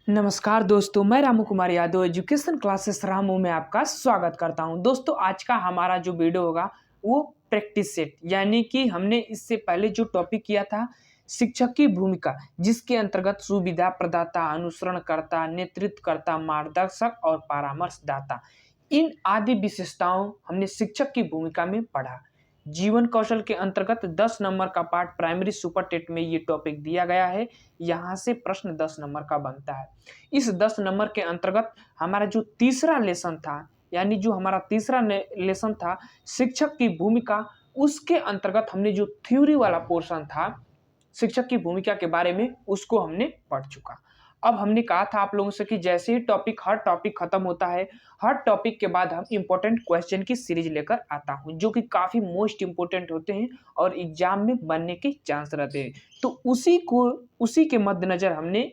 नमस्कार दोस्तों, मैं रामू कुमार यादव एजुकेशन क्लासेस रामू में आपका स्वागत करता हूं। दोस्तों, आज का हमारा जो वीडियो होगा वो प्रैक्टिस सेट, यानी कि हमने इससे पहले जो टॉपिक किया था शिक्षक की भूमिका, जिसके अंतर्गत सुविधा प्रदाता, अनुसरणकर्ता, नेतृत्वकर्ता, मार्गदर्शक और परामर्शदाता, इन आदि विशेषताओं हमने शिक्षक की भूमिका में पढ़ा। जीवन कौशल के अंतर्गत 10 नंबर का पार्ट प्राइमरी सुपर टेट में ये टॉपिक दिया गया है। यहाँ से प्रश्न 10 नंबर का बनता है। इस 10 नंबर के अंतर्गत हमारा जो तीसरा लेसन था, यानी जो हमारा तीसरा लेसन था शिक्षक की भूमिका, उसके अंतर्गत हमने जो थ्योरी वाला पोर्शन था शिक्षक की भूमिका के बारे में, उसको हमने पढ़ चुका। अब हमने कहा था आप लोगों से कि जैसे ही हर टॉपिक खत्म होता है, हर टॉपिक के बाद हम इंपॉर्टेंट क्वेश्चन की सीरीज लेकर आता हूं, जो कि काफी मोस्ट इंपॉर्टेंट होते हैं और एग्जाम में बनने के चांस रहते हैं। तो उसी के मद्देनजर हमने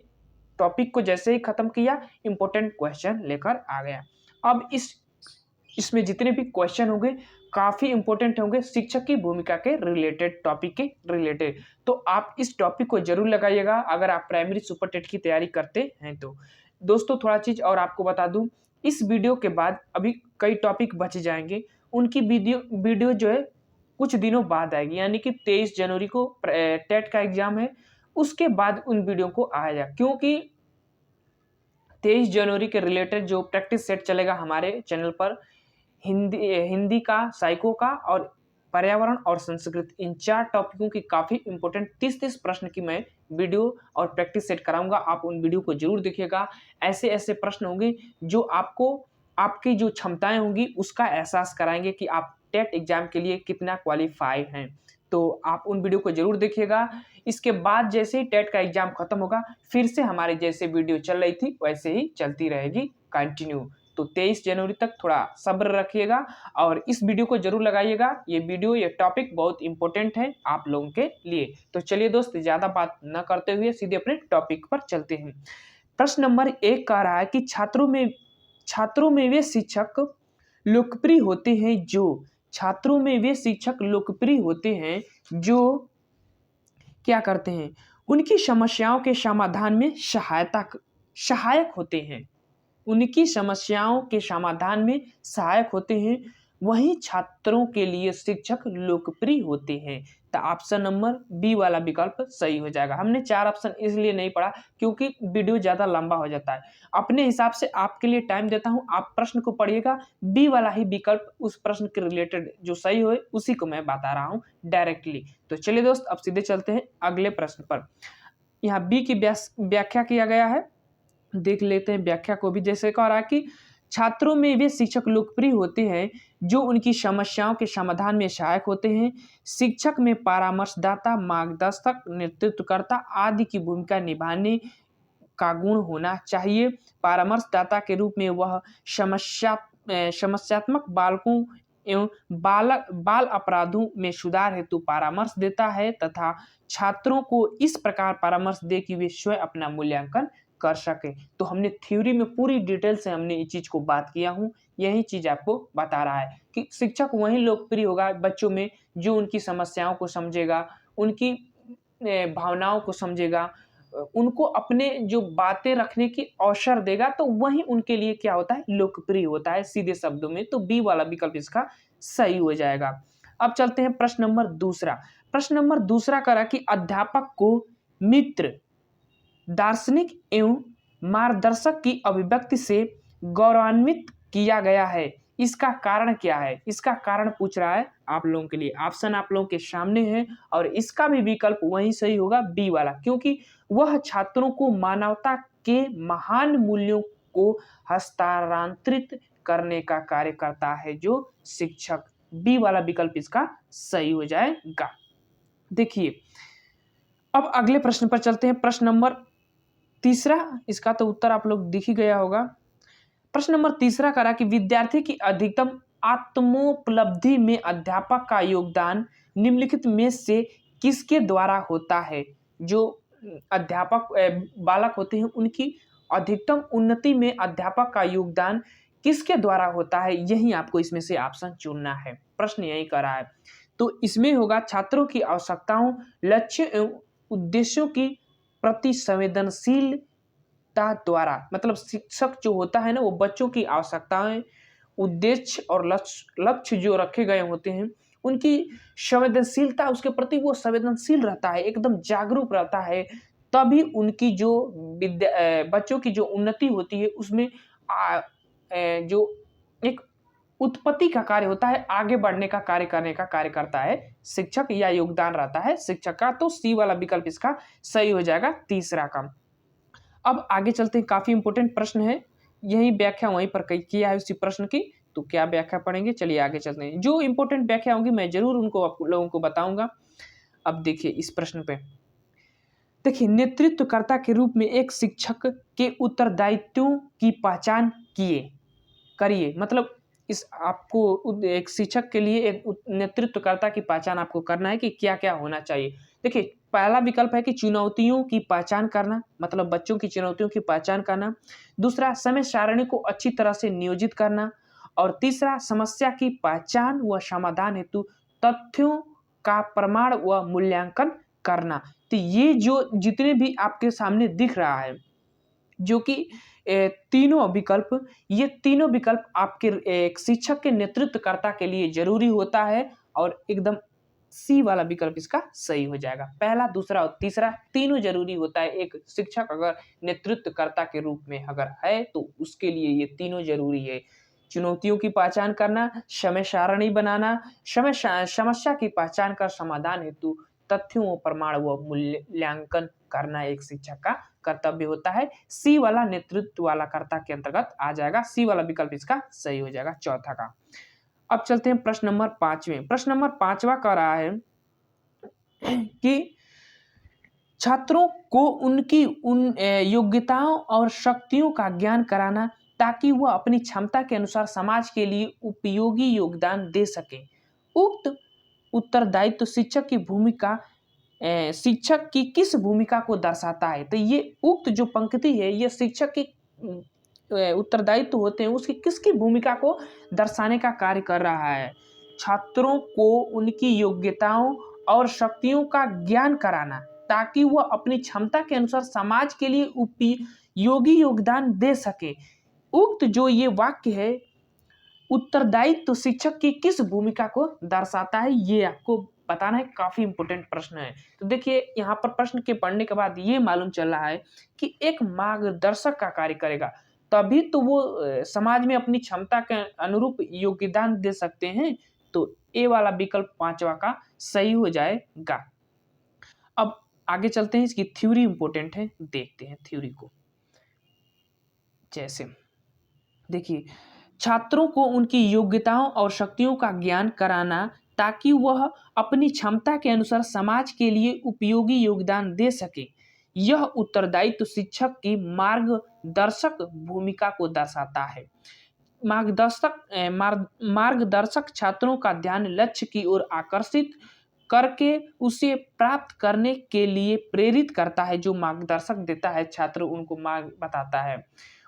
टॉपिक को जैसे ही खत्म किया, इंपॉर्टेंट क्वेश्चन लेकर आ गया। अब इसमें जितने भी क्वेश्चन होंगे काफी इंपॉर्टेंट होंगे, शिक्षक की भूमिका के रिलेटेड, टॉपिक के रिलेटेड। तो आप इस टॉपिक को जरूर लगाइएगा अगर आप प्राइमरी सुपर टेट की तैयारी करते हैं तो। दोस्तों, थोड़ा चीज और आपको बता दूं, इस वीडियो के बाद अभी कई टॉपिक बच जाएंगे, उनकी वीडियो जो है कुछ दिनों बाद आएगी, यानी कि 23 जनवरी को टेट का एग्जाम है, उसके बाद उन वीडियो को आएगा। क्योंकि 23 जनवरी के रिलेटेड जो प्रैक्टिस सेट चलेगा हमारे चैनल पर, हिंदी का, साइको का और पर्यावरण और संस्कृत, इन 4 टॉपिकों की काफी इंपॉर्टेंट 30-30 प्रश्न की मैं वीडियो और प्रैक्टिस सेट कराऊंगा। आप उन वीडियो को जरूर देखिएगा। ऐसे ऐसे प्रश्न होंगे जो आपको आपकी जो क्षमताएं होंगी उसका एहसास कराएंगे कि आप टेट एग्जाम के लिए कितना क्वालिफाई हैं। तो आप उन वीडियो को जरूर देखिएगा। इसके बाद जैसे ही टेट का एग्जाम खत्म होगा, फिर से हमारे जैसे वीडियो चल रही थी वैसे ही चलती रहेगी कंटिन्यू। तो 23 जनवरी तक थोड़ा सब्र रखिएगा और इस वीडियो को जरूर लगाइएगा। ये टॉपिक बहुत इंपॉर्टेंट है आप लोगों के लिए। तो चलिए दोस्त, ज्यादा बात न करते हुए सीधे अपने टॉपिक पर चलते हैं। प्रश्न नंबर 1 कह रहा है कि छात्रों में वे शिक्षक लोकप्रिय होते हैं जो क्या करते हैं, उनकी समस्याओं के समाधान में सहायक होते हैं। उनकी समस्याओं के समाधान में सहायक होते हैं, वहीं छात्रों के लिए शिक्षक लोकप्रिय होते हैं। तो ऑप्शन नंबर बी वाला विकल्प सही हो जाएगा। हमने 4 ऑप्शन इसलिए नहीं पढ़ा क्योंकि वीडियो ज़्यादा लंबा हो जाता है। अपने हिसाब से आपके लिए टाइम देता हूं, आप प्रश्न को पढ़िएगा, बी वाला ही विकल्प उस प्रश्न के रिलेटेड जो सही हो उसी को मैं बता रहा हूं डायरेक्टली। तो चलिए दोस्त, अब सीधे चलते हैं अगले प्रश्न पर। यहाँ बी की व्याख्या किया गया है, देख लेते हैं व्याख्या को भी। जैसे कह रहा है कि छात्रों में वे शिक्षक लोकप्रिय होते हैं जो उनकी समस्याओं के समाधान में सहायक होते हैं। शिक्षक में परामर्शदाता, मार्गदर्शक, नेतृत्वकर्ता आदि की भूमिका निभाने का गुण होना चाहिए। परामर्शदाता के रूप में वह समस्यात्मक बालकों एवं बाल अपराधों में सुधार हेतु परामर्श देता है तथा छात्रों को इस प्रकार परामर्श दे कि वे स्वयं अपना मूल्यांकन कर सके। तो हमने थ्योरी में पूरी डिटेल से हमने इस चीज को बात किया हूँ, यही चीज आपको बता रहा है कि शिक्षक वही लोकप्रिय होगा बच्चों में जो उनकी समस्याओं को समझेगा, उनकी भावनाओं को समझेगा, उनको अपने जो बातें रखने की अवसर देगा, तो वही उनके लिए क्या होता है, लोकप्रिय होता है सीधे शब्दों में। तो बी वाला विकल्प इसका सही हो जाएगा। अब चलते हैं प्रश्न नंबर दूसरा। प्रश्न नंबर दूसरा करा कि अध्यापक को मित्र, दार्शनिक एवं मार्गदर्शक की अभिव्यक्ति से गौरवान्वित किया गया है, इसका कारण क्या है? इसका कारण पूछ रहा है आप लोगों के लिए। ऑप्शन आप लोगों के सामने है और इसका भी विकल्प वही सही होगा, बी वाला, क्योंकि वह छात्रों को मानवता के महान मूल्यों को हस्तांतरित करने का कार्य करता है जो शिक्षक। बी वाला विकल्प इसका सही हो जाएगा। देखिए, अब अगले प्रश्न पर चलते हैं। प्रश्न नंबर तीसरा, इसका तो उत्तर आप लोग दिख ही गया होगा। प्रश्न नंबर तीसरा करा कि विद्यार्थी की अधिकतम आत्मोपलब्धि में अध्यापक का योगदान निम्नलिखित में से किसके द्वारा होता है? जो अध्यापक बालक होते हैं उनकी अधिकतम उन्नति में अध्यापक का योगदान किसके द्वारा होता है, यही आपको इसमें से ऑप्शन चुनना है। प्रश्न यही कर रहा है। तो इसमें होगा छात्रों की आवश्यकताओं, लक्ष्य एवं उद्देश्यों की प्रति संवेदनशील आवश्यकता द्वारा, मतलब शिक्षक जो होता है ना वो बच्चों की आवश्यकताएं, उद्देश्य और लक्ष्य जो रखे गए होते हैं उनकी संवेदनशीलता, उसके प्रति वो संवेदनशील रहता है, एकदम जागरूक रहता है। तभी उनकी जो बच्चों की जो उन्नति होती है उसमें जो एक उत्पत्ति का कार्य होता है, आगे बढ़ने का कार्य करने का कार्य करता है शिक्षक, या योगदान रहता है शिक्षक का। तो सी वाला विकल्प इसका सही हो जाएगा, तीसरा काम। अब आगे चलते हैं, काफी इंपॉर्टेंट प्रश्न है, यही व्याख्या वहीं पर किया है उसी प्रश्न की। तो क्या व्याख्या पढ़ेंगे, चलिए आगे चलते हैं। जो इंपॉर्टेंट व्याख्या होंगी मैं जरूर उनको आप लोगों को बताऊंगा। अब देखिए इस प्रश्न पे, देखिए नेतृत्वकर्ता के रूप में एक शिक्षक के उत्तरदायित्वों की पहचान करिए, मतलब इस आपको एक शिक्षक के लिए एक नेतृत्वकर्ता की पहचान आपको करना है कि क्या क्या होना चाहिए। देखिए पहला विकल्प है कि चुनौतियों की पहचान करना, मतलब बच्चों की चुनौतियों की पहचान करना। दूसरा, समय सारणी को अच्छी तरह से नियोजित करना। और तीसरा, समस्या की पहचान व समाधान हेतु तथ्यों का प्रमाण व मूल्यांकन करना। तो ये जो जितने भी आपके सामने दिख रहा है, जो कि तीनों विकल्प, ये तीनों विकल्प आपके एक शिक्षक के नेतृत्वकर्ता के लिए जरूरी होता है, और एकदम सी वाला विकल्प इसका सही हो जाएगा। पहला, दूसरा और तीसरा तीनों जरूरी होता है। एक शिक्षक अगर नेतृत्वकर्ता के रूप में अगर है तो उसके लिए ये तीनों जरूरी है। चुनौतियों की पहचान करना, समय सारणी बनाना, समस्या की पहचान कर समाधान हेतु तथ्यों, प्रमाण व मूल्यांकन करना एक शिक्षक का कर्तव्य होता है। सी वाला नेतृत्व वाला कर्ता के अंतर्गत आ जाएगा, सी वाला विकल्प इसका सही हो जाएगा, चौथा का। अब चलते हैं प्रश्न नंबर 5वें। प्रश्न नंबर 5वां कह रहा है कि छात्रों को उनकी उन योग्यताओं और शक्तियों का ज्ञान कराना, ताकि वह अपनी क्षमता के अनुसार समाज के लिए उपयोगी योगदान दे सके। उक्त उत्तरदायित्व शिक्षक की भूमिका, शिक्षक की किस भूमिका को दर्शाता है। तो ये उक्त जो पंक्ति है ये शिक्षक की उत्तरदायित्व होते हैं उसकी किसकी भूमिका को दर्शाने का कार्य कर रहा है। छात्रों को उनकी योग्यताओं और शक्तियों का ज्ञान कराना, ताकि वह अपनी क्षमता के अनुसार समाज के लिए उपयोगी योगदान दे सके। उक्त जो ये वाक्य है, उत्तरदायित्व शिक्षक की किस भूमिका को दर्शाता है, ये आपको बताना है। काफी इंपोर्टेंट प्रश्न है। तो देखिए यहाँ पर प्रश्न के पढ़ने के बाद ये मालूम चल रहा है कि एक मार्गदर्शक का कार्य करेगा, तभी तो वो समाज में अपनी क्षमता के अनुरूप योगदान दे सकते हैं। तो ए वाला विकल्प 5वां का सही हो जाएगा। अब आगे चलते हैं, इसकी थ्योरी इंपोर्टेंट है, देखते हैं थ्योरी को। जैसे देखिए, छात्रों को उनकी योग्यताओं और शक्तियों का ज्ञान कराना, ताकि वह अपनी क्षमता के अनुसार समाज के लिए उपयोगी योगदान दे सके। यह उत्तरदायित्व शिक्षक की मार्गदर्शक भूमिका को दर्शाता है। मार्गदर्शक छात्रों का ध्यान लक्ष्य की ओर आकर्षित करके उसे प्राप्त करने के लिए प्रेरित करता है। जो मार्गदर्शक देता है छात्र उनको मार्ग बताता है,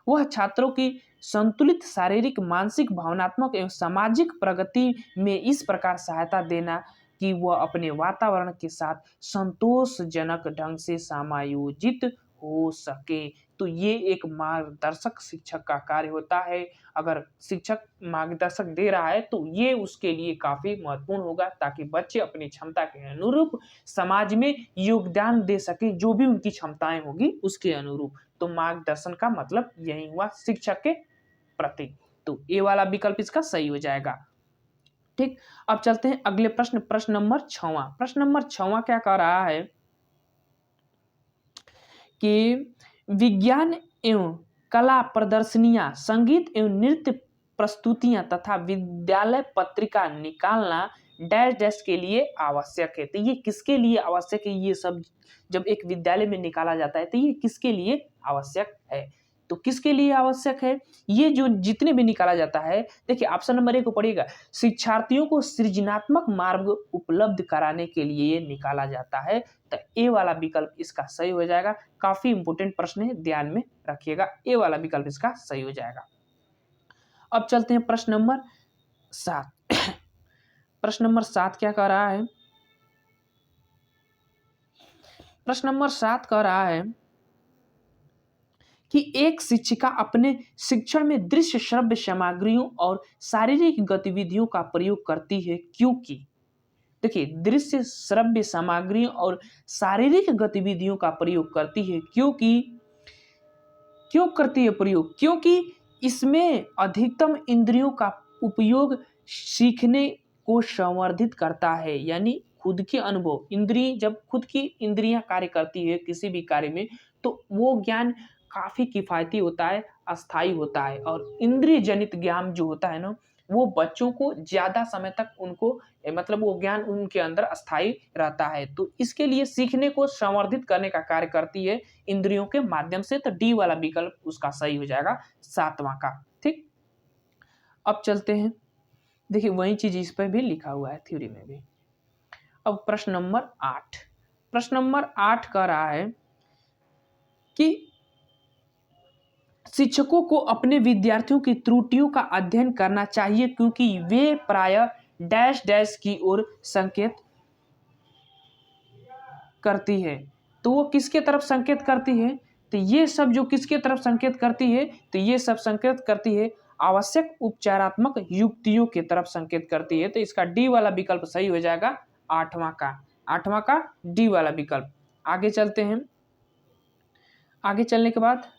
वह छात्रों की संतुलित शारीरिक, मानसिक, भावनात्मक एवं सामाजिक प्रगति में इस प्रकार सहायता देना कि वह अपने वातावरण के साथ संतोषजनक ढंग से समायोजित हो सके। तो ये एक मार्गदर्शक शिक्षक का कार्य होता है। अगर शिक्षक मार्गदर्शक दे रहा है तो ये उसके लिए काफी महत्वपूर्ण होगा, ताकि बच्चे अपनी क्षमता के अनुरूप समाज में योगदान दे सके, जो भी उनकी क्षमताएं होगी उसके अनुरूप। तो मार्गदर्शन का मतलब यही हुआ शिक्षक के प्रति। तो ये वाला विकल्प इसका सही हो जाएगा। ठीक, अब चलते हैं अगले प्रश्न, प्रश्न नंबर 6वां। प्रश्न नंबर 6वां क्या कह रहा है कि विज्ञान एवं कला प्रदर्शनियां, संगीत एवं नृत्य प्रस्तुतियां तथा विद्यालय पत्रिका निकालना डैश डैश के लिए आवश्यक है। तो ये किसके लिए आवश्यक है, ये सब जब एक विद्यालय में निकाला जाता है तो ये किसके लिए आवश्यक है। तो किसके लिए आवश्यक है, ये जो जितने भी निकाला जाता है, देखिए ऑप्शन नंबर 1 को पढ़िएगा, शिक्षार्थियों को सृजनात्मक मार्ग उपलब्ध कराने के लिए निकाला जाता है। तो ए वाला विकल्प इसका सही हो जाएगा। काफी इंपोर्टेंट प्रश्न है, ध्यान में रखिएगा, ए वाला विकल्प इसका सही हो जाएगा। अब चलते हैं प्रश्न नंबर 7। प्रश्न नंबर 7 क्या कह रहा है, प्रश्न नंबर 7 कह रहा है कि एक शिक्षिका अपने शिक्षण में दृश्य श्रव्य सामग्रियों और शारीरिक गतिविधियों का प्रयोग करती है, क्योंकि देखिए दृश्य श्रव्य सामग्रियों और शारीरिक गतिविधियों का प्रयोग करती है, क्यों करती है प्रयोग? क्योंकि इसमें अधिकतम इंद्रियों का उपयोग सीखने को संवर्धित करता है। यानी खुद के अनुभव, इंद्रिय जब खुद की इंद्रियां कार्य करती है किसी भी कार्य में, तो वो ज्ञान काफी किफायती होता है, अस्थायी होता है। और इंद्रिय जनित ज्ञान जो होता है ना, वो बच्चों को ज्यादा समय तक उनको मतलब वो ज्ञान उनके अंदर अस्थायी रहता है। तो इसके लिए सीखने को संवर्धित करने का कार्य करती है इंद्रियों के माध्यम से। तो डी वाला विकल्प उसका सही हो जाएगा, 7वां का। ठीक, अब चलते हैं, देखिए वही चीज इस पर भी लिखा हुआ है थ्योरी में भी। अब प्रश्न नंबर 8, प्रश्न नंबर 8 कह रहा है कि शिक्षकों को अपने विद्यार्थियों की त्रुटियों का अध्ययन करना चाहिए, क्योंकि वे प्रायः डैश डैश की ओर संकेत करती है। तो वो किसके तरफ संकेत करती है? तो ये सब जो किसके तरफ संकेत करती है? तो ये सब संकेत करती है आवश्यक उपचारात्मक युक्तियों की तरफ संकेत करती है। तो इसका डी वाला विकल्प सही हो जाएगा, 8वां का डी वाला विकल्प। आगे चलते हैं, आगे चलने के बाद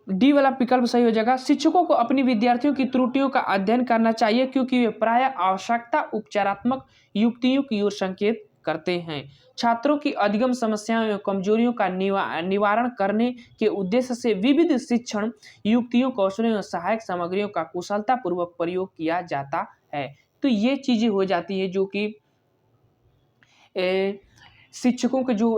डी वाला विकल्प सही हो जाएगा। शिक्षकों को अपनी विद्यार्थियों की त्रुटियों का अध्ययन करना चाहिए, क्योंकि वे प्रायः आवश्यकता उपचारात्मक युक्तियों की ओर संकेत करते हैं। छात्रों की अधिगम समस्याओं एवं कमजोरियों का निवारण करने के उद्देश्य से विविध शिक्षण युक्तियों, कौशलों एवं सहायक सामग्रियों का कुशलतापूर्वक प्रयोग किया जाता है। तो ये चीजें हो जाती है जो कि शिक्षकों के जो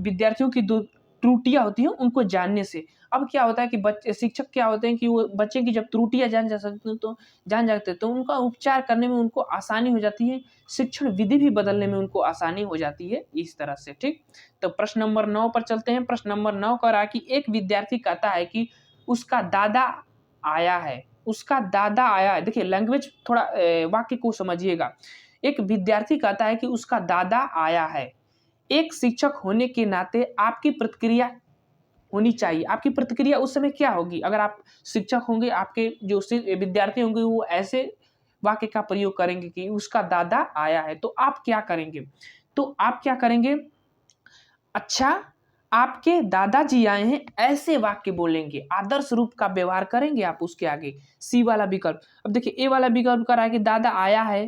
विद्यार्थियों की त्रुटियां होती हैं उनको जानने से। अब क्या होता है कि शिक्षक क्या होते हैं कि वो बच्चे की जब त्रुटियां जान जाते हैं तो उनका उपचार करने में उनको आसानी हो जाती है, शिक्षण विधि भी बदलने में उनको आसानी हो जाती है, इस तरह से। ठीक, तो प्रश्न नंबर 9 पर चलते हैं। प्रश्न नंबर 9 कह रहा है कि एक विद्यार्थी कहता है कि उसका दादा आया है, उसका दादा आया है। देखिए लैंग्वेज थोड़ा वाक्य को समझिएगा। एक विद्यार्थी कहता है कि उसका दादा आया है। एक शिक्षक होने के नाते आपकी प्रतिक्रिया होनी चाहिए। आपकी प्रतिक्रिया उस समय क्या होगी? अगर आप शिक्षक होंगे, आपके जो विद्यार्थी होंगे वो ऐसे वाक्य का प्रयोग करेंगे कि उसका दादा आया है, तो आप क्या करेंगे? तो आप क्या करेंगे? अच्छा, आपके दादाजी आए हैं, ऐसे वाक्य बोलेंगे, आदर्श रूप का व्यवहार करेंगे आप उसके आगे। सी वाला विकल्प। अब देखिए ए वाला विकल्प कर रहा है कि दादा आया है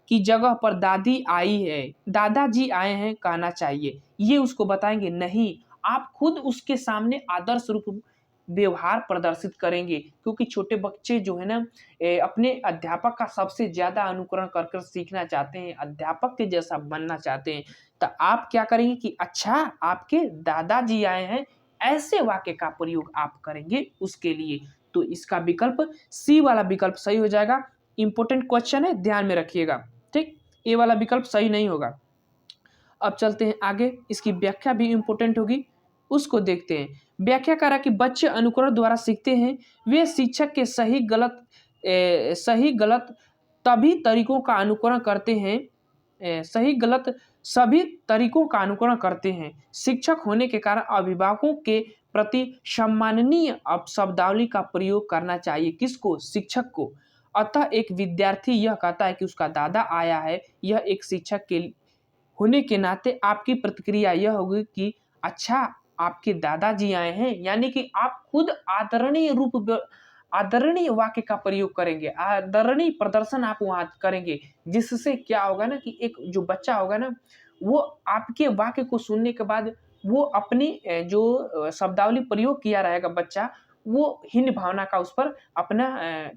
की जगह पर दादी आई है, दादाजी आए हैं कहना चाहिए। ये उसको बताएंगे नहीं, आप खुद उसके सामने आदर्श रूप व्यवहार प्रदर्शित करेंगे, क्योंकि छोटे बच्चे जो है ना अपने अध्यापक का सबसे ज्यादा अनुकरण कर कर सीखना चाहते हैं, अध्यापक के जैसा बनना चाहते हैं। तो आप क्या करेंगे कि अच्छा आपके दादाजी आए हैं, ऐसे वाक्य का प्रयोग आप करेंगे उसके लिए। तो इसका विकल्प सी वाला विकल्प सही हो जाएगा। इंपॉर्टेंट क्वेश्चन है, ध्यान में रखिएगा। ठीक, ए वाला विकल्प सही नहीं होगा। अब चलते हैं आगे, इसकी व्याख्या भी इंपॉर्टेंट होगी, उसको देखते हैं। व्याख्या करा कि बच्चे अनुकरण द्वारा सीखते हैं, वे शिक्षक के सही गलत तभी तरीकों का अनुकरण करते हैं, सही गलत सभी तरीकों का अनुकरण करते हैं। शिक्षक होने के कारण अभिभावकों के प्रति सम्माननीय शब्दावली का प्रयोग करना चाहिए। किसको? शिक्षक को। अतः एक विद्यार्थी यह कहता है कि उसका दादा आया है, यह एक शिक्षक के होने के नाते आपकी प्रतिक्रिया यह होगी कि अच्छा आपके दादाजी आए हैं, यानी कि आप खुद आदरणीय वाक्य का प्रयोग करेंगे, आदरणीय प्रदर्शन आप वहां करेंगे, जिससे क्या होगा ना कि एक जो बच्चा होगा ना वो आपके वाक्य को सुनने के बाद वो अपनी जो शब्दावली प्रयोग किया रहेगा बच्चा, वो हीन भावना का उस पर अपना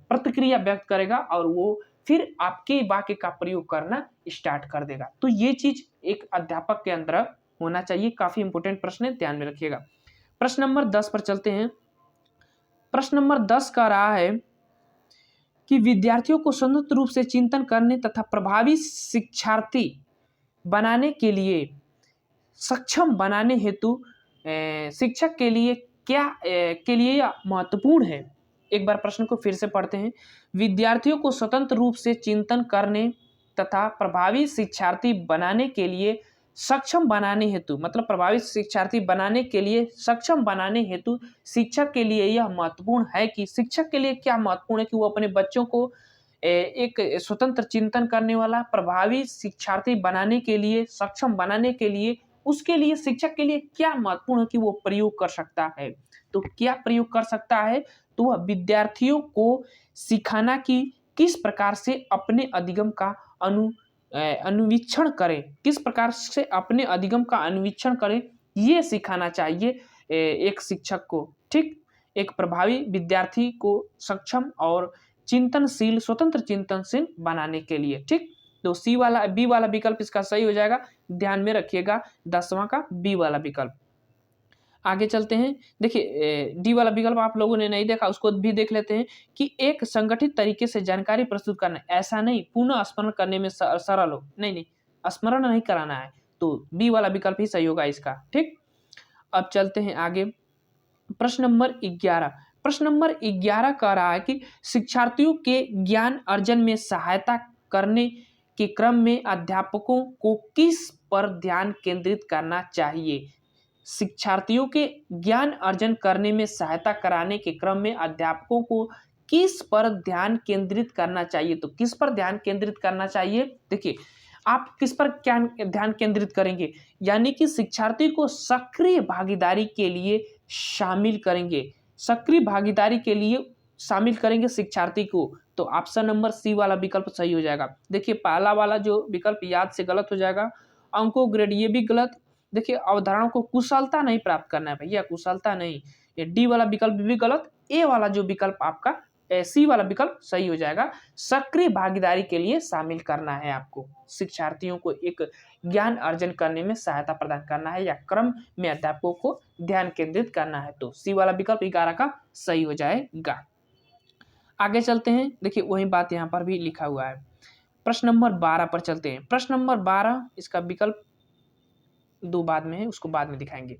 प्रतिक्रिया व्यक्त करेगा और वो फिर आपके वाक्य का प्रयोग करना स्टार्ट कर देगा। तो ये चीज एक अध्यापक के अंदर होना चाहिए। काफी इंपोर्टेंट प्रश्न है, ध्यान में रखिएगा। प्रश्न नंबर 10 पर चलते हैं। प्रश्न नंबर 10 का रहा है कि विद्यार्थियों को स्वतंत्र रूप से चिंतन करने तथा प्रभावी शिक्षार्थी बनाने के लिए सक्षम बनाने हेतु शिक्षक के लिए क्या महत्वपूर्ण है। एक बार प्रश्न को फिर से पढ़ते हैं। विद्यार्थियों को स्वतंत्र रूप से चिंतन करने तथा प्रभावी शिक्षार्थी बनाने के लिए सक्षम बनाने हेतु, मतलब प्रभावित शिक्षार्थी बनाने के लिए, सक्षम बनाने हेतु शिक्षक के लिए यह महत्वपूर्ण है कि शिक्षक के लिए क्या महत्वपूर्ण है कि वो अपने बच्चों को एक स्वतंत्र चिंतन करने वाला प्रभावी शिक्षार्थी बनाने के लिए, सक्षम बनाने के लिए, उसके लिए शिक्षक के लिए क्या महत्वपूर्ण है कि वो प्रयोग कर सकता है। तो क्या प्रयोग कर सकता है, तो वह विद्यार्थियों को सिखाना कि किस प्रकार से अपने अधिगम का अनुवीक्षण करें, किस प्रकार से अपने अधिगम का अनुवीक्षण करें, ये सिखाना चाहिए एक शिक्षक को। ठीक, एक प्रभावी विद्यार्थी को सक्षम और चिंतनशील, स्वतंत्र चिंतनशील बनाने के लिए। ठीक, तो बी वाला विकल्प इसका सही हो जाएगा। ध्यान में रखिएगा 10वां का बी वाला विकल्प। आगे चलते हैं। देखिए डी वाला विकल्प आप लोगों ने नहीं देखा, उसको भी देख लेते हैं कि एक संगठित तरीके से जानकारी प्रस्तुत करना, ऐसा नहीं पुनः स्मरण करने में सरल हो, नहीं, स्मरण नहीं कराना है, तो बी वाला विकल्प ही सही होगा इसका। ठीक, अब चलते हैं आगे। प्रश्न नंबर 11। प्रश्न नंबर 11 कह रहा है कि शिक्षार्थियों के ज्ञान अर्जन में सहायता करने के क्रम में अध्यापकों को किस पर ध्यान केंद्रित करना चाहिए। शिक्षार्थियों के ज्ञान अर्जन करने में सहायता कराने के क्रम में अध्यापकों को किस पर ध्यान केंद्रित करना चाहिए। तो किस पर ध्यान केंद्रित करना चाहिए, देखिए आप किस पर क्या ध्यान केंद्रित करेंगे, यानी कि शिक्षार्थी को सक्रिय भागीदारी के लिए शामिल करेंगे, सक्रिय भागीदारी के लिए शामिल करेंगे शिक्षार्थी को। तो ऑप्शन नंबर सी वाला विकल्प सही हो जाएगा। देखिए पहला वाला जो विकल्प याद से गलत हो जाएगा, अंकों ग्रेड ये भी गलत। देखिए अवधारणाओं को कुशलता नहीं प्राप्त करना है भैया, कुशलता नहीं। ये डी वाला विकल्प भी गलत। ए वाला जो विकल्प आपका सी वाला विकल्प सही हो जाएगा। सक्रिय भागीदारी के लिए शामिल करना है आपको, शिक्षार्थियों को एक ज्ञान अर्जन करने में सहायता प्रदान करना है या क्रम में अध्यापकों को ध्यान केंद्रित करना है, तो सी वाला विकल्प 11 का सही हो जाएगा। आगे चलते हैं। देखिए वही बात यहाँ पर भी लिखा हुआ है। प्रश्न नंबर 12 पर चलते हैं। प्रश्न नंबर 12 इसका विकल्प दो बाद में है, उसको बाद में दिखाएंगे।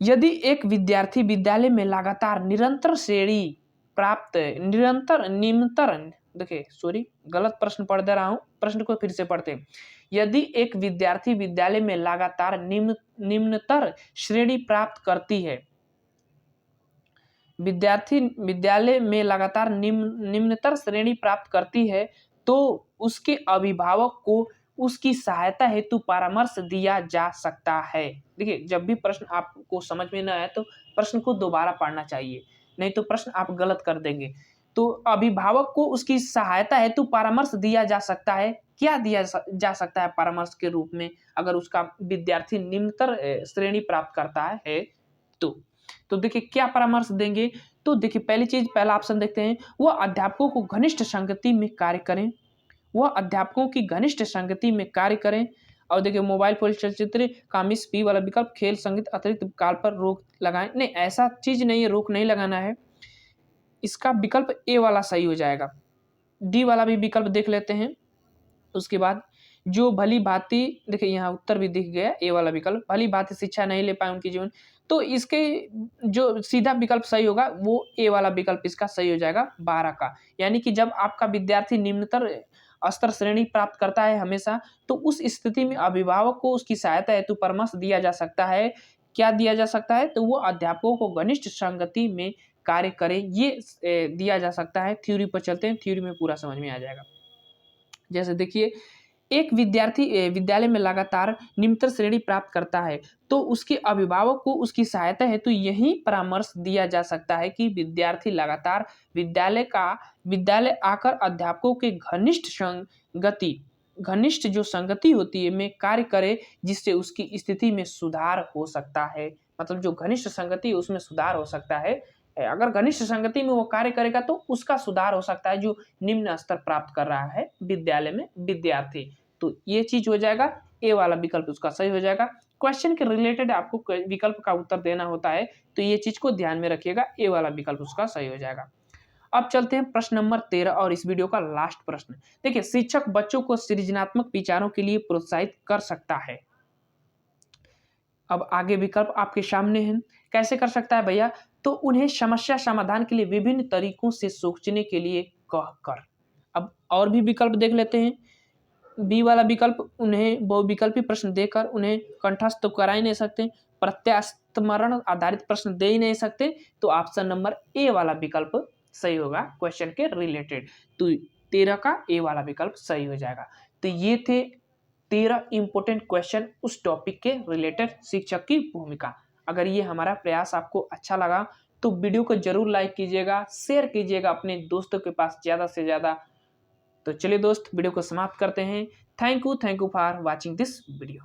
यदि एक विद्यार्थी विद्यालय में लगातार निरंतर श्रेणी प्राप्त निम्नतर, देखिए सॉरी गलत प्रश्न पढ़ दे रहा हूं, प्रश्न को फिर से पढ़ते हैं। यदि एक विद्यार्थी विद्यालय में लगातार निम्नतर श्रेणी प्राप्त करती है, विद्यार्थी विद्यालय में लगातार निम्नतर श्रेणी प्राप्त करती है, तो उसके अभिभावक को उसकी सहायता हेतु परामर्श दिया जा सकता है। देखिए जब भी प्रश्न आपको समझ में न आए तो प्रश्न को दोबारा पढ़ना चाहिए, नहीं तो प्रश्न आप गलत कर देंगे। तो अभिभावक को उसकी सहायता हेतु परामर्श दिया जा सकता है। क्या दिया जा सकता है परामर्श के रूप में, अगर उसका विद्यार्थी निम्नतर श्रेणी प्राप्त करता है तो देखिए क्या परामर्श देंगे। तो देखिए पहली चीज, पहला ऑप्शन देखते हैं, वह अध्यापकों को घनिष्ठ संगति में कार्य करें, वह अध्यापकों की घनिष्ठ संगति में कार्य करें। और देखिए मोबाइल फोन चलचित्र का मिस बी वाला विकल्प, खेल संगीत अतिरिक्त काल पर रोक लगाएं, नहीं ऐसा चीज नहीं है, रोक नहीं लगाना है। इसका विकल्प ए वाला सही हो जाएगा। डी वाला भी विकल्प देख लेते हैं। उसके बाद जो भली भांति, देखिए यहाँ उत्तर भी दिख गया, ए वाला विकल्प, भली भांति शिक्षा नहीं ले पाए उनके जीवन, तो इसके जो सीधा विकल्प सही होगा वो ए वाला विकल्प इसका सही हो जाएगा 12 का। यानी कि जब आपका विद्यार्थी निम्नतर स्तर श्रेणी प्राप्त करता है हमेशा, तो उस स्थिति में अभिभावक को उसकी सहायता हेतु परामर्श दिया जा सकता है। क्या दिया जा सकता है, तो वो अध्यापकों को घनिष्ठ संगति में कार्य करें, ये दिया जा सकता है। थ्योरी पर चलते हैं, थ्योरी में पूरा समझ में आ जाएगा। जैसे देखिए एक विद्यार्थी विद्यालय में लगातार निम्नतर श्रेणी प्राप्त करता है, तो उसके अभिभावक को उसकी सहायता हेतु यही परामर्श दिया जा सकता है कि विद्यार्थी लगातार विद्यालय आकर अध्यापकों के घनिष्ठ जो संगति होती है में कार्य करे, जिससे उसकी स्थिति में सुधार हो सकता है। मतलब जो घनिष्ठ संगति है उसमें सुधार हो सकता है। अगर घनिष्ठ संगति में वो कार्य करेगा तो उसका सुधार हो सकता है जो निम्न स्तर प्राप्त कर रहा है विद्यालय में विद्यार्थी। तो ये चीज हो जाएगा, ए वाला विकल्प उसका सही हो जाएगा। क्वेश्चन के रिलेटेड आपको विकल्प का उत्तर देना होता है, तो ये चीज को ध्यान में रखिएगा, ए वाला विकल्प उसका सही हो जाएगा। अब चलते हैं प्रश्न नंबर 13 और इस वीडियो का लास्ट प्रश्न। देखिए शिक्षक बच्चों को सृजनात्मक विचारों के लिए प्रोत्साहित कर सकता है। अब आगे विकल्प आपके सामने हैं, कैसे कर सकता है भैया, तो उन्हें समस्या समाधान के लिए विभिन्न तरीकों से सोचने के लिए कहकर। अब और भी विकल्प देख लेते हैं। बी वाला विकल्प, उन्हें बहुविकल्पी प्रश्न देकर उन्हें कंठस्थ तो करा ही नहीं सकते, प्रत्यास्मरण आधारित प्रश्न दे ही नहीं सकते, तो ऑप्शन नंबर ए वाला विकल्प सही होगा क्वेश्चन के रिलेटेड। तो 13 का ए वाला विकल्प सही हो जाएगा। तो ये थे 13 इंपॉर्टेंट क्वेश्चन उस टॉपिक के रिलेटेड, शिक्षक की भूमिका। अगर ये हमारा प्रयास आपको अच्छा लगा तो वीडियो को जरूर लाइक कीजिएगा, शेयर कीजिएगा अपने दोस्तों के पास ज़्यादा से ज़्यादा। तो चलिए दोस्त, वीडियो को समाप्त करते हैं। Thank you for watching this video.